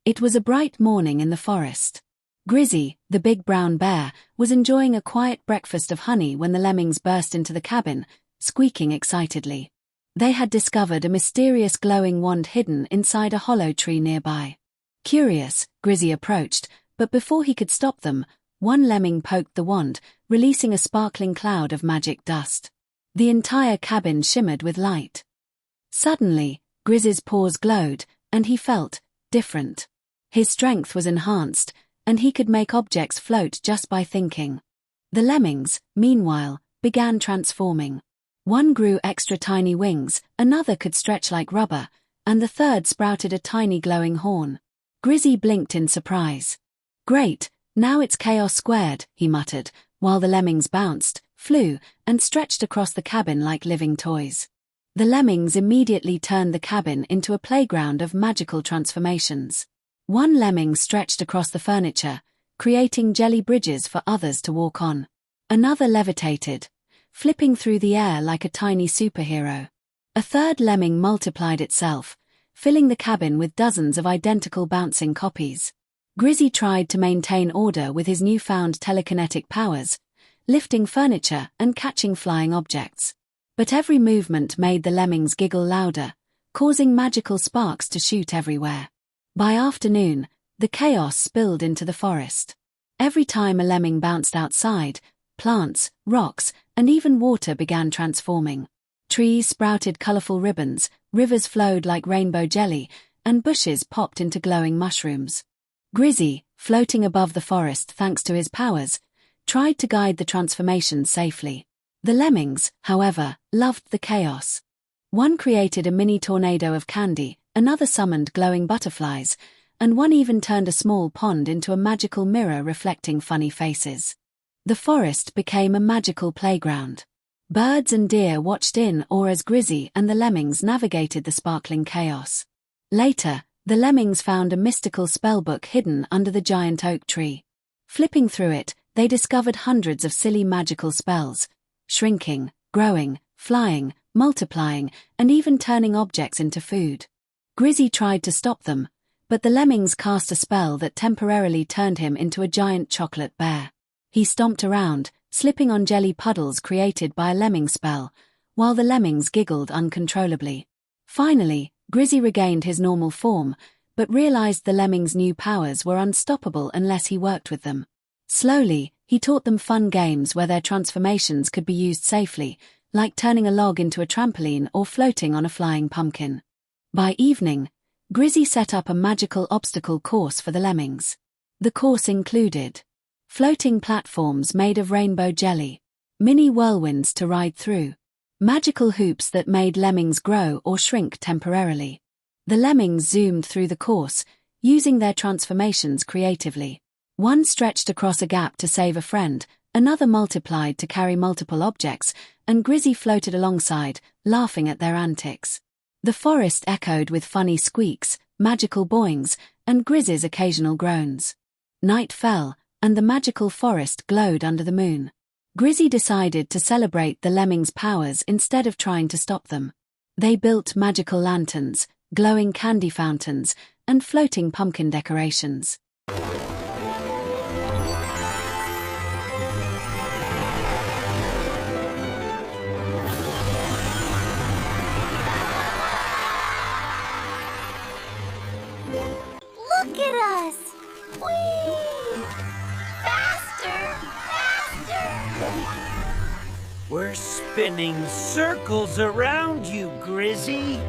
It was a bright morning in the forest. Grizzy, the big brown bear, was enjoying a quiet breakfast of honey when the lemmings burst into the cabin, squeaking excitedly. They had discovered a mysterious glowing wand hidden inside a hollow tree nearby. Curious, Grizzy approached, but before he could stop them, one lemming poked the wand, releasing a sparkling cloud of magic dust. The entire cabin shimmered with light. Suddenly, Grizzy's paws glowed, and he felt different. His strength was enhanced, and he could make objects float just by thinking. The lemmings, meanwhile, began transforming. One grew extra tiny wings, another could stretch like rubber, and the third sprouted a tiny glowing horn. Grizzy blinked in surprise. "Great, now it's chaos squared," he muttered, while the lemmings bounced, flew, and stretched across the cabin like living toys. The lemmings immediately turned the cabin into a playground of magical transformations. One lemming stretched across the furniture, creating jelly bridges for others to walk on. Another levitated, flipping through the air like a tiny superhero. A third lemming multiplied itself, filling the cabin with dozens of identical bouncing copies. Grizzy tried to maintain order with his newfound telekinetic powers, lifting furniture and catching flying objects. But every movement made the lemmings giggle louder, causing magical sparks to shoot everywhere. By afternoon, the chaos spilled into the forest. Every time a lemming bounced outside, plants, rocks, and even water began transforming. Trees sprouted colorful ribbons, rivers flowed like rainbow jelly, and bushes popped into glowing mushrooms. Grizzy, floating above the forest thanks to his powers, tried to guide the transformation safely. The lemmings, however, loved the chaos. One created a mini tornado of candy, another summoned glowing butterflies, and one even turned a small pond into a magical mirror reflecting funny faces. The forest became a magical playground. Birds and deer watched in awe as Grizzy and the lemmings navigated the sparkling chaos. Later, the lemmings found a mystical spellbook hidden under the giant oak tree. Flipping through it, they discovered hundreds of silly magical spells, shrinking, growing, flying, multiplying, and even turning objects into food. Grizzy tried to stop them, but the lemmings cast a spell that temporarily turned him into a giant chocolate bear. He stomped around, slipping on jelly puddles created by a lemming spell, while the lemmings giggled uncontrollably. Finally, Grizzy regained his normal form, but realized the lemmings' new powers were unstoppable unless he worked with them. Slowly, he taught them fun games where their transformations could be used safely, like turning a log into a trampoline or floating on a flying pumpkin. By evening, Grizzy set up a magical obstacle course for the lemmings. The course included floating platforms made of rainbow jelly, mini whirlwinds to ride through, magical hoops that made lemmings grow or shrink temporarily. The lemmings zoomed through the course, using their transformations creatively. One stretched across a gap to save a friend, another multiplied to carry multiple objects, and Grizzy floated alongside, laughing at their antics. The forest echoed with funny squeaks, magical boings, and Grizzy's occasional groans. Night fell, and the magical forest glowed under the moon. Grizzy decided to celebrate the lemmings' powers instead of trying to stop them. They built magical lanterns, glowing candy fountains, and floating pumpkin decorations. Look at us! Whee! Faster! Faster! We're spinning circles around you, Grizzy.